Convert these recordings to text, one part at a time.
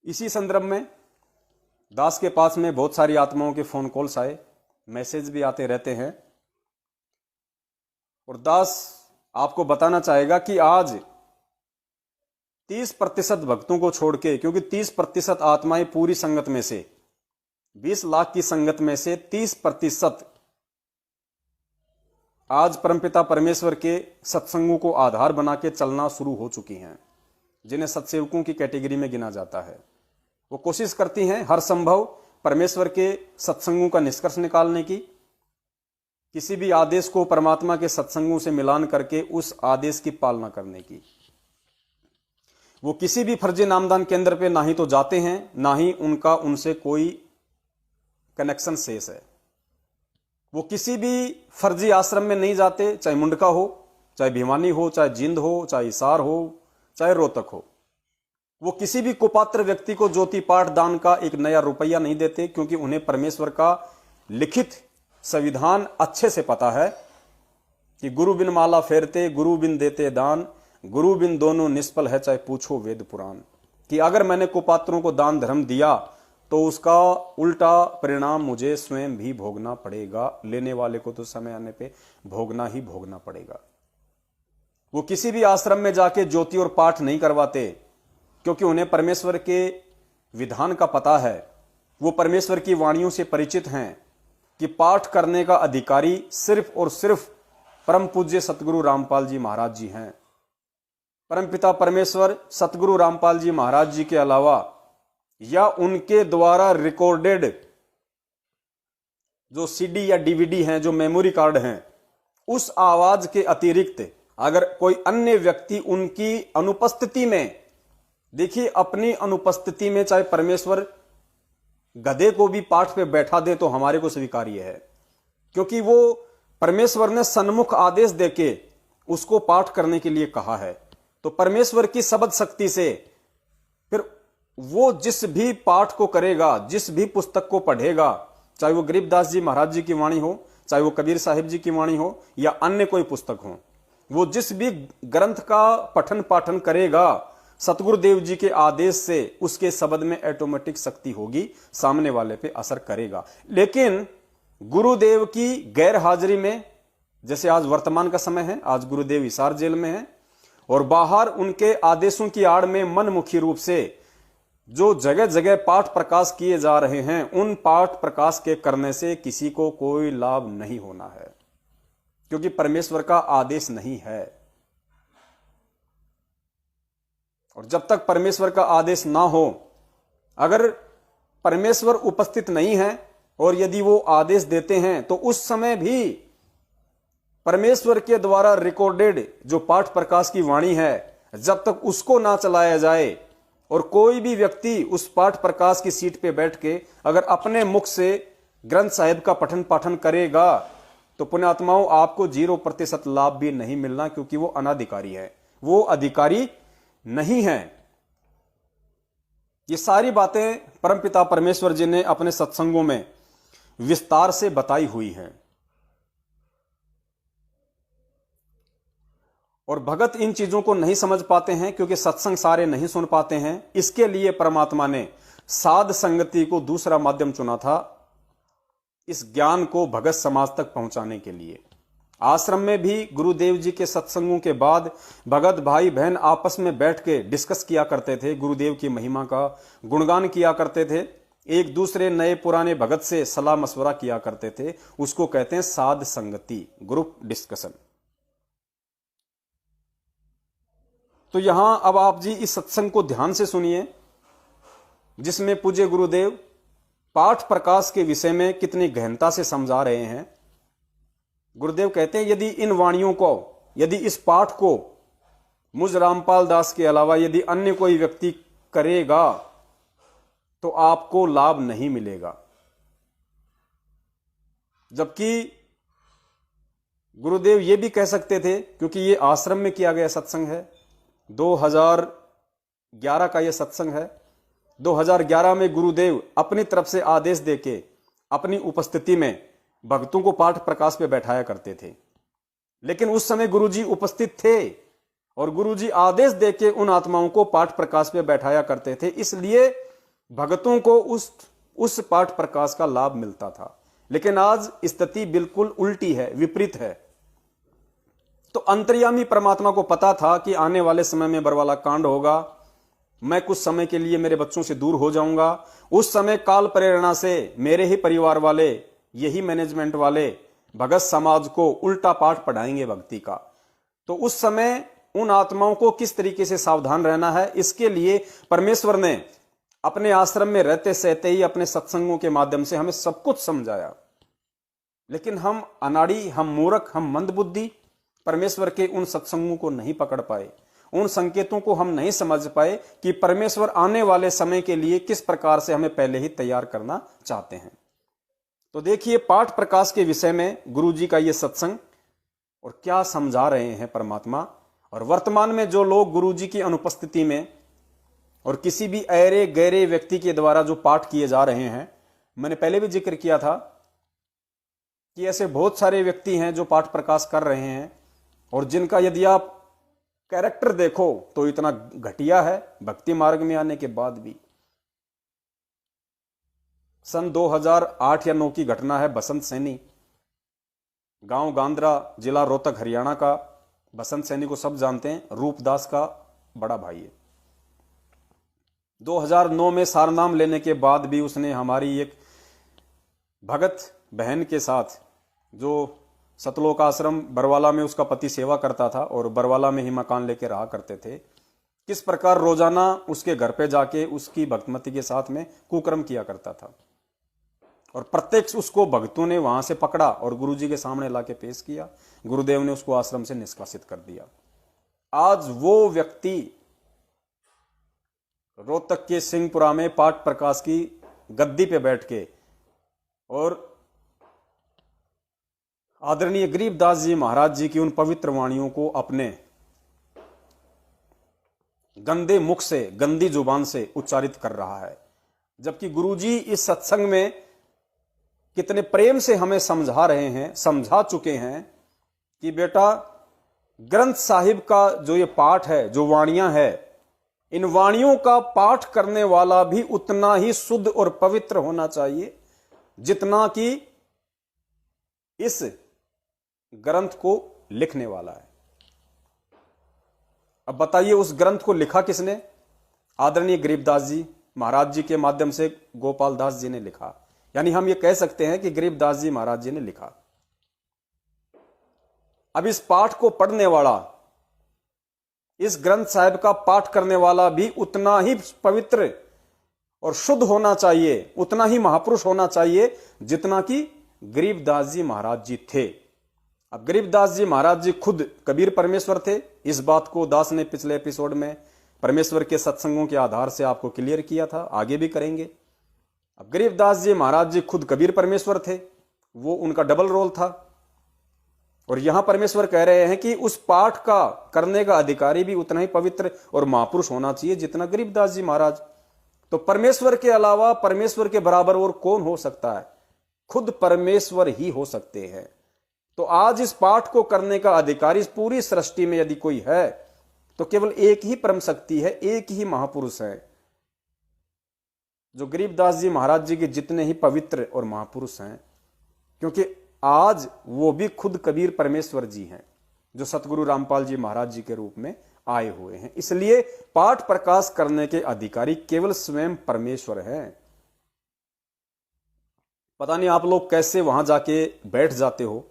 इसी संदर्भ में दास के पास में बहुत सारी आत्माओं के फोन कॉल्स आए, मैसेज भी आते रहते हैं, और दास आपको बताना चाहेगा कि आज 30% भक्तों को छोड़ के, क्योंकि 30% आत्माएं पूरी संगत में से, 20 लाख की संगत में से 30% आज परमपिता परमेश्वर के सत्संगों को आधार बना के चलना शुरू हो चुकी हैं, जिन्हें सत्सेवकों की कैटेगरी में गिना जाता है। वो कोशिश करती हैं हर संभव परमेश्वर के सत्संगों का निष्कर्ष निकालने की, किसी भी आदेश को परमात्मा के सत्संगों से मिलान करके उस आदेश की पालना करने की। वो किसी भी फर्जी नामदान केंद्र पे ना ही तो जाते हैं, ना ही उनका उनसे कोई कनेक्शन शेष है। वो किसी भी फर्जी आश्रम में नहीं जाते, चाहे मुंडका हो, चाहे भिवानी हो, चाहे जींद हो, चाहे हिसार हो, चाहे रोहतक हो। वो किसी भी कुपात्र व्यक्ति को ज्योति पाठ दान का एक नया रुपया नहीं देते, क्योंकि उन्हें परमेश्वर का लिखित संविधान अच्छे से पता है कि गुरु बिन माला फेरते, गुरु बिन देते दान, गुरु बिन दोनों निष्फल है, चाहे पूछो वेद पुराण। कि अगर मैंने कुपात्रों को दान धर्म दिया तो उसका उल्टा परिणाम मुझे स्वयं भी भोगना पड़ेगा, लेने वाले को तो समय आने पे भोगना ही भोगना पड़ेगा। वो किसी भी आश्रम में जाके ज्योति और पाठ नहीं करवाते, क्योंकि उन्हें परमेश्वर के विधान का पता है। वो परमेश्वर की वाणियों से परिचित हैं कि पाठ करने का अधिकारी सिर्फ और सिर्फ परम पूज्य सतगुरु रामपाल जी महाराज जी हैं। परमपिता परमेश्वर सतगुरु रामपाल जी महाराज जी के अलावा या उनके द्वारा रिकॉर्डेड जो सीडी या डीवीडी हैं, जो मेमोरी कार्ड हैं, उस आवाज के अतिरिक्त अगर कोई अन्य व्यक्ति उनकी अनुपस्थिति में, देखिए अपनी अनुपस्थिति में चाहे परमेश्वर गधे को भी पाठ पे बैठा दे तो हमारे को स्वीकार्य है, क्योंकि वो परमेश्वर ने सन्मुख आदेश देके उसको पाठ करने के लिए कहा है। तो परमेश्वर की शब्द शक्ति से फिर वो जिस भी पाठ को करेगा, जिस भी पुस्तक को पढ़ेगा, चाहे वो गरीबदास जी महाराज जी की वाणी हो, चाहे वो कबीर साहिब जी की वाणी हो, या अन्य कोई पुस्तक हो, वो जिस भी ग्रंथ का पठन पाठन करेगा, सतगुरुदेव जी के आदेश से उसके शब्द में ऑटोमेटिक शक्ति होगी, सामने वाले पे असर करेगा। लेकिन गुरुदेव की गैर हाजिरी में, जैसे आज वर्तमान का समय है, आज गुरुदेव हिसार जेल में है, और बाहर उनके आदेशों की आड़ में मनमुखी रूप से जो जगह जगह पाठ प्रकाश किए जा रहे हैं, उन पाठ प्रकाश के करने से किसी को कोई लाभ नहीं होना है, क्योंकि परमेश्वर का आदेश नहीं है। और जब तक परमेश्वर का आदेश ना हो, अगर परमेश्वर उपस्थित नहीं है और यदि वो आदेश देते हैं, तो उस समय भी परमेश्वर के द्वारा रिकॉर्डेड जो पाठ प्रकाश की वाणी है, जब तक उसको ना चलाया जाए और कोई भी व्यक्ति उस पाठ प्रकाश की सीट पे बैठ के अगर अपने मुख से ग्रंथ साहिब का पठन पाठन करेगा, तो पुण्यात्माओं आपको 0% लाभ भी नहीं मिलना, क्योंकि वो अनाधिकारी है, वो अधिकारी नहीं है। ये सारी बातें परमपिता परमेश्वर जी ने अपने सत्संगों में विस्तार से बताई हुई हैं। और भगत इन चीजों को नहीं समझ पाते हैं, क्योंकि सत्संग सारे नहीं सुन पाते हैं। इसके लिए परमात्मा ने साध संगति को दूसरा माध्यम चुना था, इस ज्ञान को भगत समाज तक पहुंचाने के लिए। आश्रम में भी गुरुदेव जी के सत्संगों के बाद भगत भाई बहन आपस में बैठ के डिस्कस किया करते थे, गुरुदेव की महिमा का गुणगान किया करते थे, एक दूसरे नए पुराने भगत से सलाह मशवरा किया करते थे। उसको कहते हैं साध संगति, ग्रुप डिस्कशन। तो यहां अब आप जी इस सत्संग को ध्यान से सुनिए, जिसमें पूज्य गुरुदेव पाठ प्रकाश के विषय में कितनी गहनता से समझा रहे हैं। गुरुदेव कहते हैं यदि इन वाणियों को, यदि इस पाठ को मुझ रामपाल दास के अलावा यदि अन्य कोई व्यक्ति करेगा तो आपको लाभ नहीं मिलेगा। जबकि गुरुदेव ये भी कह सकते थे, क्योंकि ये आश्रम में किया गया सत्संग है, 2011 का यह सत्संग है। 2011 में गुरुदेव अपनी तरफ से आदेश देके अपनी उपस्थिति में भक्तों को पाठ प्रकाश पे बैठाया करते थे। लेकिन उस समय गुरुजी उपस्थित थे और गुरुजी आदेश देके उन आत्माओं को पाठ प्रकाश पे बैठाया करते थे। इसलिए भगतों को उस पाठ प्रकाश का लाभ मिलता था। लेकिन आज स्थिति बिल्कुल उल्टी है, विपरीत है। तो अंतर्यामी परमात्मा को पता था कि आने वाले समय में बरवाला कांड होगा, मैं कुछ समय के लिए मेरे बच्चों से दूर हो जाऊंगा। उस समय काल प्रेरणा से मेरे ही परिवार वाले, यही मैनेजमेंट वाले भगत समाज को उल्टा पाठ पढ़ाएंगे भक्ति का। तो उस समय उन आत्माओं को किस तरीके से सावधान रहना है, इसके लिए परमेश्वर ने अपने आश्रम में रहते सहते ही अपने सत्संगों के माध्यम से हमें सब कुछ समझाया। लेकिन हम अनाड़ी, हम मूर्ख, हम मंदबुद्धि परमेश्वर के उन सत्संगों को नहीं पकड़ पाए, उन संकेतों को हम नहीं समझ पाए कि परमेश्वर आने वाले समय के लिए किस प्रकार से हमें पहले ही तैयार करना चाहते हैं। तो देखिए, पाठ प्रकाश के विषय में गुरु जी का ये सत्संग और क्या समझा रहे हैं परमात्मा। और वर्तमान में जो लोग गुरु जी की अनुपस्थिति में और किसी भी ऐरे गहरे व्यक्ति के द्वारा जो पाठ किए जा रहे हैं, मैंने पहले भी जिक्र किया था कि ऐसे बहुत सारे व्यक्ति हैं जो पाठ प्रकाश कर रहे हैं और जिनका यदि आप कैरेक्टर देखो तो इतना घटिया है भक्ति मार्ग में आने के बाद भी। सन 2008 या 9 की घटना है। बसंत सैनी, गांव गांद्रा, जिला रोहतक, हरियाणा का। बसंत सैनी को सब जानते हैं, रूपदास का बड़ा भाई है। 2009 में सारनाम लेने के बाद भी उसने हमारी एक भगत बहन के साथ, जो सतलोक आश्रम बरवाला में उसका पति सेवा करता था और बरवाला में ही मकान लेके रहा करते थे, किस प्रकार रोजाना उसके घर पे जाके उसकी भक्तमती के साथ में कुकर्म किया करता था। और प्रत्यक्ष उसको भक्तों ने वहां से पकड़ा और गुरुजी के सामने लाके पेश किया। गुरुदेव ने उसको आश्रम से निष्कासित कर दिया। आज वो व्यक्ति रोहतक के सिंहपुरा में पाठ प्रकाश की गद्दी पे बैठ के और आदरणीय गरीबदास जी महाराज जी की उन पवित्र वाणियों को अपने गंदे मुख से, गंदी जुबान से उच्चारित कर रहा है। जबकि गुरुजी इस सत्संग में कितने प्रेम से हमें समझा रहे हैं, समझा चुके हैं कि बेटा, ग्रंथ साहिब का जो ये पाठ है, जो वाणियां है, इन वाणियों का पाठ करने वाला भी उतना ही शुद्ध और पवित्र होना चाहिए जितना कि इस ग्रंथ को लिखने वाला है। अब बताइए, उस ग्रंथ को लिखा किसने? आदरणीय गरीबदास जी महाराज जी के माध्यम से गोपाल दास जी ने लिखा। यानी हम ये कह सकते हैं कि गरीबदास जी महाराज जी ने लिखा। अब इस पाठ को पढ़ने वाला, इस ग्रंथ साहिब का पाठ करने वाला भी उतना ही पवित्र और शुद्ध होना चाहिए, उतना ही महापुरुष होना चाहिए जितना कि गरीबदास जी महाराज जी थे। अब गरीबदास जी महाराज जी खुद कबीर परमेश्वर थे। इस बात को दास ने पिछले एपिसोड में परमेश्वर के सत्संगों के आधार से आपको क्लियर किया था, आगे भी करेंगे। अब गरीबदास जी महाराज जी खुद कबीर परमेश्वर थे, वो उनका डबल रोल था। और यहां परमेश्वर कह रहे हैं कि उस पाठ का करने का अधिकारी भी उतना ही पवित्र और महापुरुष होना चाहिए जितना गरीबदास जी महाराज। तो परमेश्वर के अलावा, परमेश्वर के बराबर और कौन हो सकता है? खुद परमेश्वर ही हो सकते हैं। तो आज इस पाठ को करने का अधिकारी इस पूरी सृष्टि में यदि कोई है तो केवल एक ही परम शक्ति है, एक ही महापुरुष है, जो गरीबदास जी महाराज जी के जितने ही पवित्र और महापुरुष हैं। क्योंकि आज वो भी खुद कबीर परमेश्वर जी हैं, जो सतगुरु रामपाल जी महाराज जी के रूप में आए हुए हैं। इसलिए पाठ प्रकाश करने के अधिकारी केवल स्वयं परमेश्वर हैं। पता नहीं आप लोग कैसे वहां जाके बैठ जाते हो,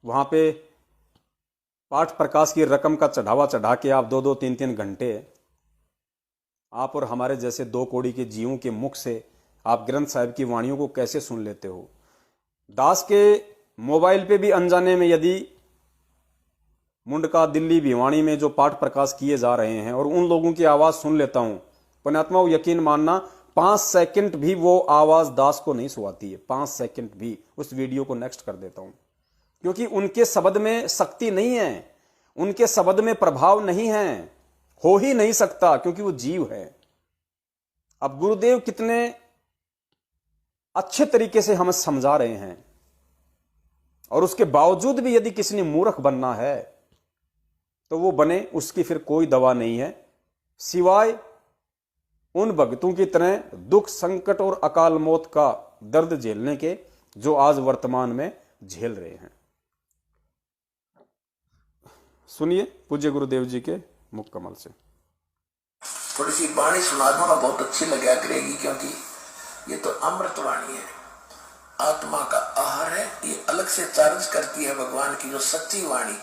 वहां पे पाठ प्रकाश की रकम का चढ़ावा चढ़ा के आप 2-2, 3-3 घंटे आप और हमारे जैसे 2 कौड़ी के जीवों के मुख से आप ग्रंथ साहिब की वाणियों को कैसे सुन लेते हो। दास के मोबाइल पे भी अनजाने में यदि मुंडका, दिल्ली, भिवानी में जो पाठ प्रकाश किए जा रहे हैं और उन लोगों की आवाज सुन लेता हूं, पुण्यात्मा यकीन मानना 5 सेकंड भी वो आवाज दास को नहीं सुहाती है। 5 सेकंड भी उस वीडियो को नेक्स्ट कर देता हूं, क्योंकि उनके शब्द में शक्ति नहीं है, उनके शब्द में प्रभाव नहीं है, हो ही नहीं सकता, क्योंकि वो जीव है। अब गुरुदेव कितने अच्छे तरीके से हमें समझा रहे हैं, और उसके बावजूद भी यदि किसी ने मूर्ख बनना है तो वो बने, उसकी फिर कोई दवा नहीं है सिवाय उन भक्तों की तरह दुख, संकट और अकाल मौत का दर्द झेलने के जो आज वर्तमान में झेल रहे हैं। सुनिए पूज्य गुरुदेव जी के मुख कमल से। थोड़ी सी वाणी सुना दूंगा, बहुत अच्छी लगा करेगी, क्योंकि ये तो अमृत वाणी है, आत्मा का आहार है। ये अलग से चार्ज करती है भगवान की जो सच्ची वाणी।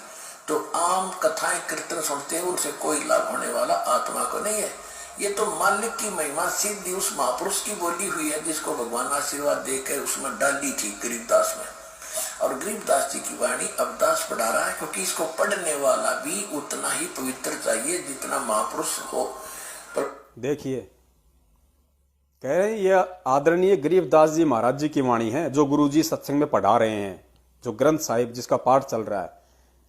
तो आम कथाएं कीर्तन सुनते हैं उनसे कोई लाभ होने वाला आत्मा को नहीं है। ये तो मालिक की महिमा सीधी उस महापुरुष की बोली हुई है जिसको भगवान आशीर्वाद देकर उसमें डाली थी गरीबदास में। और गरीबदास जी की वाणी अब दास पढ़ा रहा है, क्योंकि इसको पढ़ने वाला भी उतना ही पवित्र चाहिए जितना महापुरुष हो। पर देखिए कह रहे हैं ये आदरणीय गरीबदास जी महाराज जी की वाणी है जो गुरु जी सत्संग में पढ़ा रहे हैं, जो ग्रंथ साहिब जिसका पाठ चल रहा है।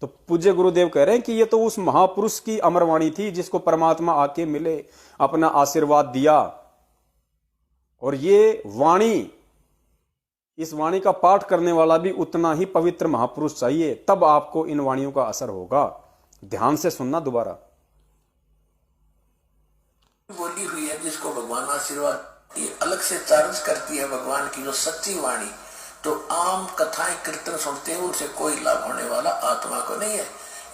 तो पूज्य गुरुदेव कह रहे हैं कि ये तो उस महापुरुष की अमर वाणी थी जिसको परमात्मा आके मिले, अपना आशीर्वाद दिया। और ये वाणी, इस वाणी का पाठ करने वाला भी उतना ही पवित्र महापुरुष चाहिए, तब आपको इन वाणियों का असर होगा। ध्यान से सुनना दोबारा। बोली हुई है जिसको भगवान आशीर्वाद ये अलग से चार्ज करती है भगवान की जो सच्ची वाणी। तो आम कथाएं कीर्तन सुनते हैं उनसे कोई लाभ होने वाला आत्मा को नहीं है।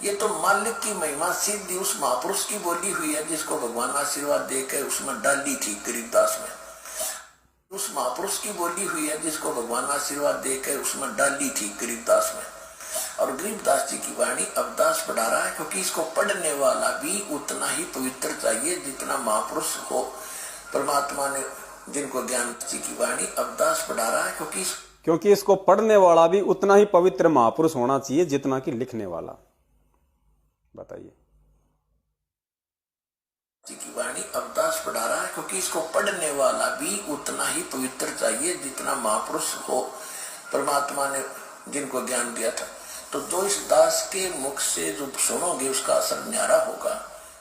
ये तो मालिक की महिमा सीधी उस महापुरुष की बोली हुई है जिसको भगवान आशीर्वाद देकर उसमें डाली थी गरीबदास में। उस महापुरुष की बोली हुई है जिसको भगवान आशीर्वाद देकर उसमें डाली थी गरीबदास में। और गरीबदास जी की वाणी अब दास पढ़ा रहा है, क्योंकि इसको पढ़ने वाला भी उतना ही पवित्र चाहिए जितना महापुरुष हो। परमात्मा ने जिनको ज्ञान जी की वाणी अब दास पढ़ा रहा है, क्योंकि इसको पढ़ने वाला भी उतना ही पवित्र महापुरुष होना चाहिए जितना कि लिखने वाला। बताइए। जी की वाणी अब दास पढ़ा रहा है, क्योंकि इसको पढ़ने वाला भी उतना ही पवित्र चाहिए जितना महापुरुष हो। परमात्मा ने जिनको ज्ञान दिया था। तो जो इस दास के मुख से जो सुनोगे उसका असर न्यारा होगा।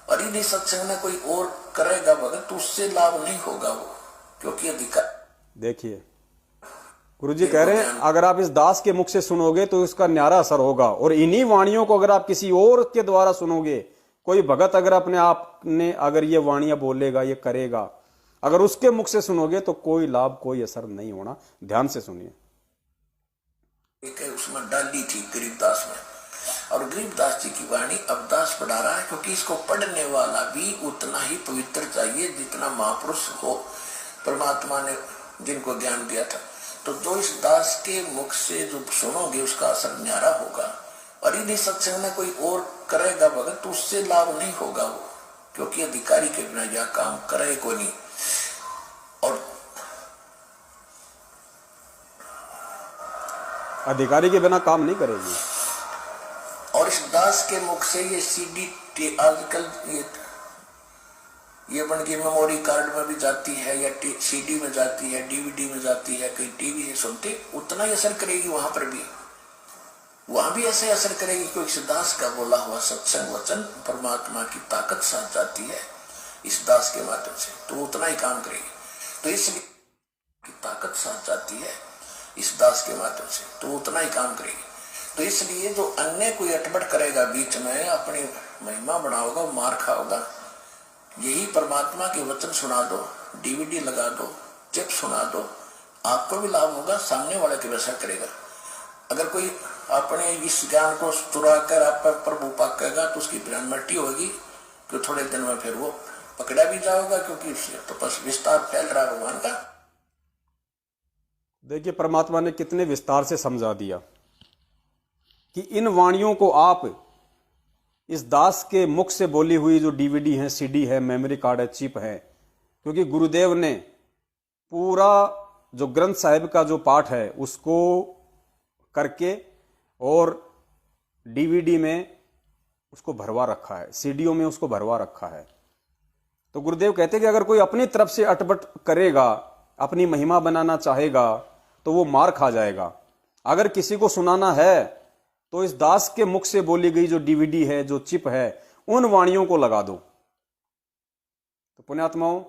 और यदि सत्संग में कोई और करेगा भगत तो उससे लाभ नहीं होगा वो, क्योंकि अधिकार। देखिए गुरुजी कह रहे हैं अगर आप इस दास के मुख से सुनोगे तो इसका न्यारा असर होगा। और इन्हीं वाणियों को अगर आप किसी और के द्वारा सुनोगे, कोई भगत अगर अपने आप ने अगर ये वाणियां बोलेगा, ये करेगा, अगर उसके मुख से सुनोगे तो कोई लाभ, कोई असर नहीं होना। ध्यान से सुनिए। उसमें डाली थी गरीबदास में। और गरीबदास जी की वाणी अब दास पढ़ा रहा है, क्योंकि इसको पढ़ने वाला भी उतना ही पवित्र चाहिए जितना महापुरुष हो। परमात्मा ने जिनको ज्ञान दिया था। तो जो इस दास के मुख से जो सुनोगे उसका असर न्यारा होगा। और यदि सत्संग में कोई और करेगा भगत तो उससे लाभ नहीं होगा वो, क्योंकि अधिकारी के बिना यह काम करे को नहीं। और अधिकारी के बिना काम नहीं करेगी। और इस दास के मुख से ये सीडी आजकल ये बन के मेमोरी कार्ड में भी जाती है, या सीडी में जाती है, डीवीडी में जाती है, कहीं टीवी से सुनते, उतना ही असर करेगी वहां पर भी। वहां भी ऐसे असर करेगी, क्योंकि इस दास का बोला हुआ सत्संग वचन परमात्मा की ताकत साथ जाती है इस दास के माध्यम से, तो उतना ही काम करेगी। तो इसलिए की ताकत साथ जाती है इस दास के माध्यम से, तो उतना ही काम करेगी। तो इसलिए जो अन्य कोई अटपट करेगा बीच में, अपनी महिमा बढ़ाओगा, मार खाओगा, यही परमात्मा के वचन सुना दो, डीवीडी लगा दो, चिप सुना दो, आपको भी लाभ होगा, सामने वाले के वैसा करेगा। अगर कोई अपने इस ज्ञान को चुरा कर आप पर प्रभु पाकेगा तो उसकी ब्रह्मटी होगी कि थोड़े दिन में फिर वो पकड़ा भी जाओगा, क्योंकि तो बस विस्तार फैल रहा है भगवान का। देखिए परमात्मा ने कितने विस्तार से समझा दिया कि इन वाणियों को आप इस दास के मुख से बोली हुई जो डीवीडी है, सीडी है, मेमोरी कार्ड है, चिप है, क्योंकि गुरुदेव ने पूरा जो ग्रंथ साहिब का जो पाठ है उसको करके और डीवीडी में उसको भरवा रखा है, सीडीओ में उसको भरवा रखा है। तो गुरुदेव कहते हैं कि अगर कोई अपनी तरफ से अटपट करेगा, अपनी महिमा बनाना चाहेगा तो वो मार खा जाएगा। अगर किसी को सुनाना है तो इस दास के मुख से बोली गई जो डीवीडी है, जो चिप है, उन वाणियों को लगा दो। तो पुण्यात्माओं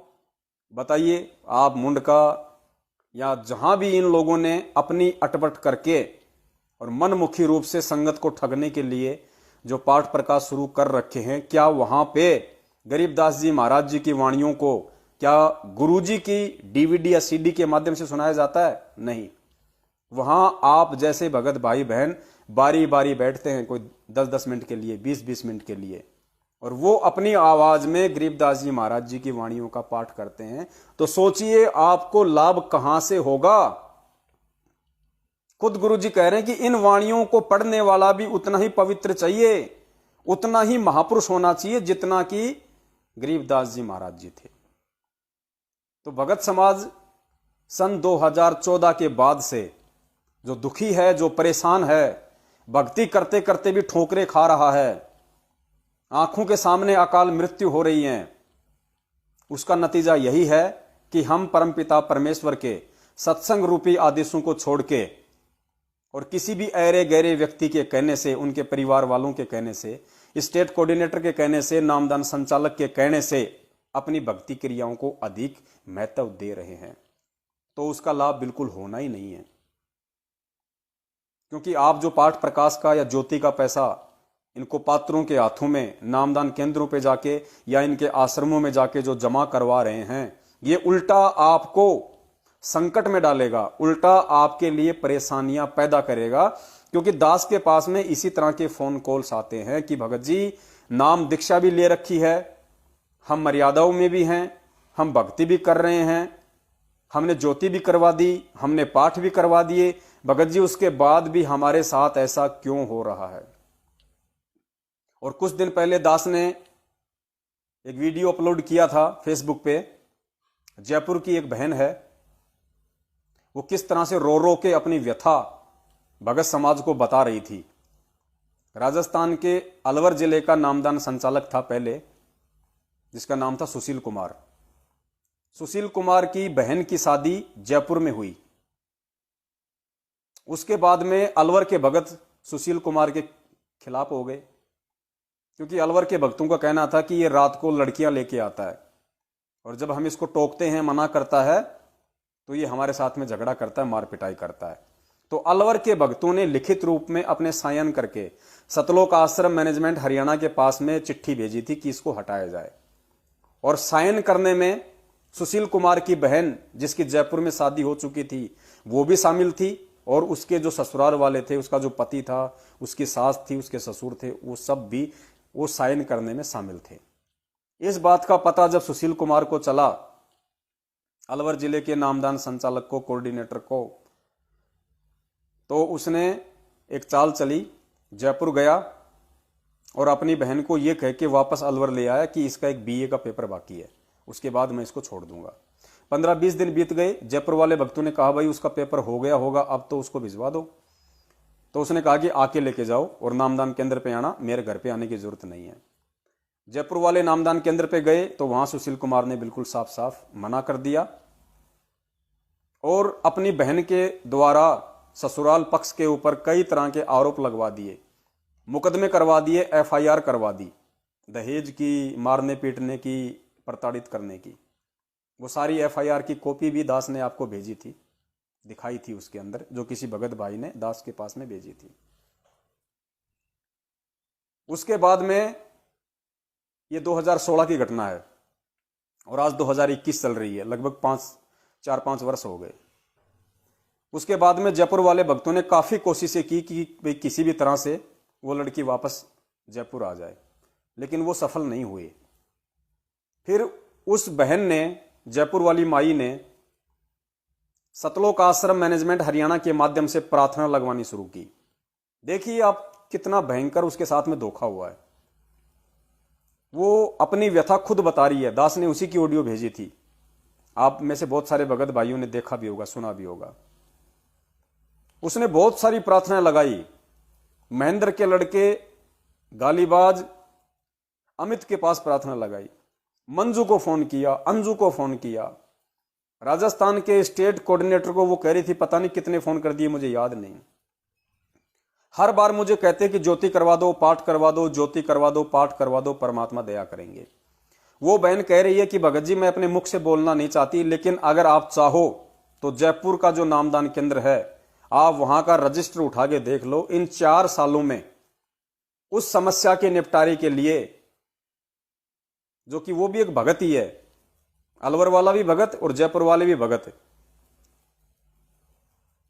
बताइए, आप मुंडका या जहां भी इन लोगों ने अपनी अटपट करके और मनमुखी रूप से संगत को ठगने के लिए जो पाठ प्रकाश शुरू कर रखे हैं, क्या वहां पे गरीबदास जी महाराज जी की वाणियों को क्या गुरुजी की डीवीडी या सीडी के माध्यम से सुनाया जाता है? नहीं। वहां आप जैसे भगत भाई बहन बारी बारी बैठते हैं, कोई 10-10 मिनट के लिए, 20-20 मिनट के लिए, और वो अपनी आवाज में गरीबदास जी महाराज जी की वाणियों का पाठ करते हैं। तो सोचिए आपको लाभ कहां से होगा। खुद गुरु जी कह रहे हैं कि इन वाणियों को पढ़ने वाला भी उतना ही पवित्र चाहिए, उतना ही महापुरुष होना चाहिए जितना कि गरीबदास जी महाराज जी थे। तो भगत समाज सन 2014 के बाद से जो दुखी है, जो परेशान है, भक्ति करते करते भी ठोकरें खा रहा है, आंखों के सामने अकाल मृत्यु हो रही है, उसका नतीजा यही है कि हम परमपिता परमेश्वर के सत्संग रूपी आदेशों को छोड़ के और किसी भी ऐरे गहरे व्यक्ति के कहने से, उनके परिवार वालों के कहने से, स्टेट कोऑर्डिनेटर के कहने से, नामदान संचालक के कहने से अपनी भक्ति क्रियाओं को अधिक महत्व दे रहे हैं। तो उसका लाभ बिल्कुल होना ही नहीं है, क्योंकि आप जो पाठ प्रकाश का या ज्योति का पैसा इनको पात्रों के हाथों में नामदान केंद्रों पे जाके या इनके आश्रमों में जाके जो जमा करवा रहे हैं, ये उल्टा आपको संकट में डालेगा, उल्टा आपके लिए परेशानियां पैदा करेगा। क्योंकि दास के पास में इसी तरह के फोन कॉल्स आते हैं कि भगत जी नाम दीक्षा भी ले रखी है, हम मर्यादाओं में भी हैं, हम भक्ति भी कर रहे हैं, हमने ज्योति भी करवा दी, हमने पाठ भी करवा दिए, भगत जी उसके बाद भी हमारे साथ ऐसा क्यों हो रहा है। और कुछ दिन पहले दास ने एक वीडियो अपलोड किया था फेसबुक पे। जयपुर की एक बहन है, वो किस तरह से रो रो के अपनी व्यथा भगत समाज को बता रही थी। राजस्थान के अलवर जिले का नामदान संचालक था पहले, जिसका नाम था सुशील कुमार। सुशील कुमार की बहन की शादी जयपुर में हुई। उसके बाद में अलवर के भगत सुशील कुमार के खिलाफ हो गए, क्योंकि अलवर के भक्तों का कहना था कि ये रात को लड़कियां लेके आता है और जब हम इसको टोकते हैं, मना करता है, तो ये हमारे साथ में झगड़ा करता है, मार पिटाई करता है। तो अलवर के भक्तों ने लिखित रूप में अपने साइन करके सतलोक आश्रम मैनेजमेंट हरियाणा के पास में चिट्ठी भेजी थी कि इसको हटाया जाए। और साइन करने में सुशील कुमार की बहन, जिसकी जयपुर में शादी हो चुकी थी, वो भी शामिल थी, और उसके जो ससुराल वाले थे, उसका जो पति था, उसकी सास थी, उसके ससुर थे, वो सब भी वो साइन करने में शामिल थे। इस बात का पता जब सुशील कुमार को चला, अलवर जिले के नामदान संचालक को, कोऑर्डिनेटर को, तो उसने एक चाल चली, जयपुर गया और अपनी बहन को यह कह के वापस अलवर ले आया कि इसका एक बीए का पेपर बाकी है, उसके बाद मैं इसको छोड़ दूंगा। 15-20 दिन बीत गए। जयपुर वाले भक्तों ने कहा भाई उसका पेपर हो गया होगा, अब तो उसको भिजवा दो। तो उसने कहा कि आके लेके जाओ और नामदान केंद्र पे आना, मेरे घर पे आने की जरूरत नहीं है। जयपुर वाले नामदान केंद्र पे गए तो वहां सुशील कुमार ने बिल्कुल साफ साफ मना कर दिया और अपनी बहन के द्वारा ससुराल पक्ष के ऊपर कई तरह के आरोप लगवा दिए, मुकदमे करवा दिए, एफआईआर करवा दी, दहेज की, मारने पीटने की, प्रताड़ित करने की। वो सारी एफआईआर की कॉपी भी दास ने आपको भेजी थी, दिखाई थी उसके अंदर, जो किसी भगत भाई ने दास के पास में भेजी थी। उसके बाद में ये 2016 की घटना है और आज 2021 चल रही है, लगभग 4-5 वर्ष हो गए। उसके बाद में जयपुर वाले भक्तों ने काफी कोशिशें की कि भाई किसी भी तरह से वो लड़की वापस जयपुर आ जाए, लेकिन वो सफल नहीं हुए। फिर उस बहन ने, जयपुर वाली माई ने, सतलोक आश्रम मैनेजमेंट हरियाणा के माध्यम से प्रार्थना लगवानी शुरू की। देखिए आप कितना भयंकर उसके साथ में धोखा हुआ है। वो अपनी व्यथा खुद बता रही है, दास ने उसी की ऑडियो भेजी थी, आप में से बहुत सारे भगत भाइयों ने देखा भी होगा, सुना भी होगा। उसने बहुत सारी प्रार्थनाएं लगाई। महेंद्र के लड़के गालीबाज अमित के पास प्रार्थना लगाई, मंजू को फोन किया, अंजू को फोन किया, राजस्थान के स्टेट कोऑर्डिनेटर को वो कह रही थी, पता नहीं कितने फोन कर दिए, मुझे याद नहीं। हर बार मुझे कहते कि ज्योति करवा दो, पाठ करवा दो, ज्योति करवा दो, पाठ करवा दो, परमात्मा दया करेंगे। वो बहन कह रही है कि भगत जी मैं अपने मुख से बोलना नहीं चाहती, लेकिन अगर आप चाहो तो जयपुर का जो नामदान केंद्र है, आप वहां का रजिस्टर उठा के देख लो। इन 4 सालों में उस समस्या के निपटारे के लिए, जो कि वो भी एक भगत ही है, अलवर वाला भी भगत और जयपुर वाले भी भगत।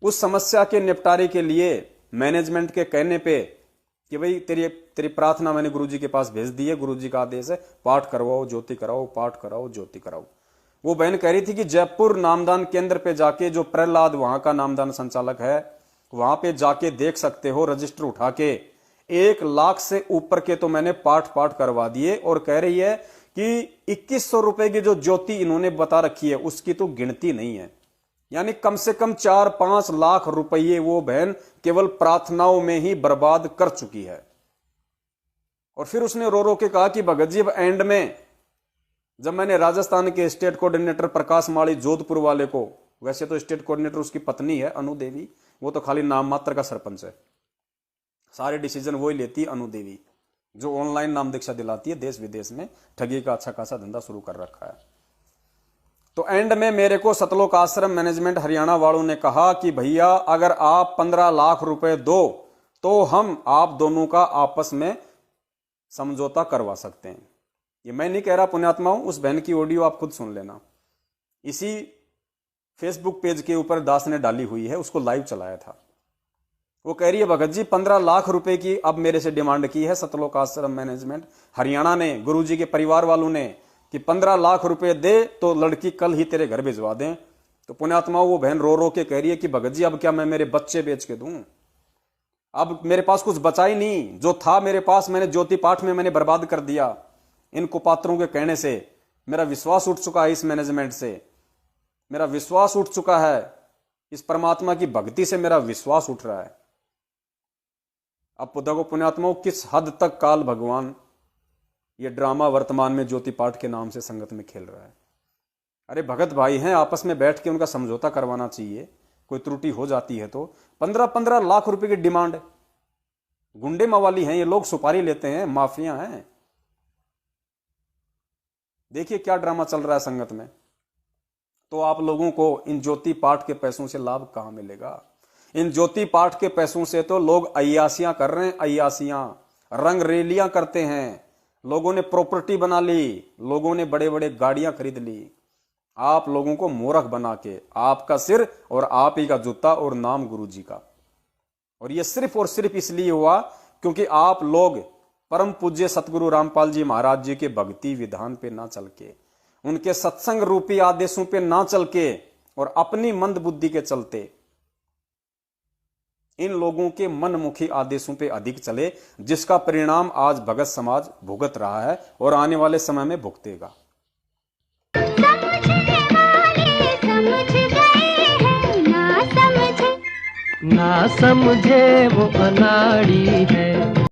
उस समस्या के निपटारे के लिए मैनेजमेंट के कहने पे कि भाई तेरी प्रार्थना मैंने गुरुजी के पास भेज दी है, गुरुजी का आदेश है, पाठ करवाओ, ज्योति कराओ, पाठ कराओ, ज्योति कराओ। वो बहन कह रही थी कि जयपुर नामदान केंद्र पे जाके, जो प्रहलाद वहां का नामदान संचालक है, वहां पे जाके देख सकते हो, रजिस्टर उठा के 1 लाख से ऊपर के तो मैंने पाठ करवा दिए। और कह रही है कि 2100 रुपए की जो ज्योति इन्होंने बता रखी है उसकी तो गिनती नहीं है। यानी कम से कम 4-5 लाख रुपये वो बहन केवल प्रार्थनाओं में ही बर्बाद कर चुकी है। और फिर उसने रो रो के कहा कि भगत जी, अब एंड में जब मैंने राजस्थान के स्टेट कोऑर्डिनेटर प्रकाश माली जोधपुर वाले को, वैसे तो स्टेट कोऑर्डिनेटर उसकी पत्नी है अनु देवी, वो तो खाली नाम मात्र का सरपंच है, सारे डिसीजन वो ही लेती है अनु देवी, जो ऑनलाइन नाम दीक्षा दिलाती है, देश विदेश में ठगी का अच्छा खासा धंधा शुरू कर रखा है। तो एंड में मेरे को सतलोक आश्रम मैनेजमेंट हरियाणा वालों ने कहा कि भैया अगर आप 15 लाख रुपए दो तो हम आप दोनों का आपस में समझौता करवा सकते हैं। ये मैं नहीं कह रहा पुण्यात्माओं, उस बहन की ऑडियो आप खुद सुन लेना, इसी फेसबुक पेज के ऊपर दास ने डाली हुई है, उसको लाइव चलाया था। वो कह रही है भगत जी 15 लाख रुपए की अब मेरे से डिमांड की है सतलोक आश्रम मैनेजमेंट हरियाणा ने, गुरुजी के परिवार वालों ने, कि 15 लाख रुपए दे तो लड़की कल ही तेरे घर भिजवा दें। तो पुण्यात्माओं वो बहन रो रो के कह रही है कि भगत जी अब क्या मैं मेरे बच्चे बेच के दूं, अब मेरे पास कुछ बचा ही नहीं, जो था मेरे पास मैंने ज्योति पाठ में मैंने बर्बाद कर दिया। इन कुपात्रों के कहने से मेरा विश्वास उठ चुका है, इस मैनेजमेंट से मेरा विश्वास उठ चुका है, इस परमात्मा की भक्ति से मेरा विश्वास उठ रहा है। अब देखो पुण्यात्माओं किस हद तक काल भगवान ये ड्रामा वर्तमान में ज्योति पाठ के नाम से संगत में खेल रहा है। अरे भगत भाई हैं, आपस में बैठ के उनका समझौता करवाना चाहिए, कोई त्रुटि हो जाती है तो। 15-15 लाख रुपए की डिमांड, गुंडे मवाली हैं ये लोग, सुपारी लेते हैं, माफिया हैं। देखिए क्या ड्रामा चल रहा है संगत में। तो आप लोगों को इन ज्योति पाठ के पैसों से लाभ कहां मिलेगा? इन ज्योति पाठ के पैसों से तो लोग अय्यासियां कर रहे हैं, अय्यासियां, रंग रेलियां करते हैं, लोगों ने प्रॉपर्टी बना ली, लोगों ने बड़े बड़े गाड़ियां खरीद ली, आप लोगों को मूर्ख बना के, आपका सिर और आप ही का जूता और नाम गुरुजी का। और ये सिर्फ और सिर्फ इसलिए हुआ क्योंकि आप लोग परम पूज्य सतगुरु रामपाल जी महाराज जी के भक्ति विधान पे ना चल के, उनके सत्संग रूपी आदेशों पे ना चल के और अपनी मंद बुद्धि के चलते इन लोगों के मनमुखी आदेशों पे अधिक चले, जिसका परिणाम आज भगत समाज भुगत रहा है और आने वाले समय में भुगतेगा। ना समझे वो अनाड़ी है।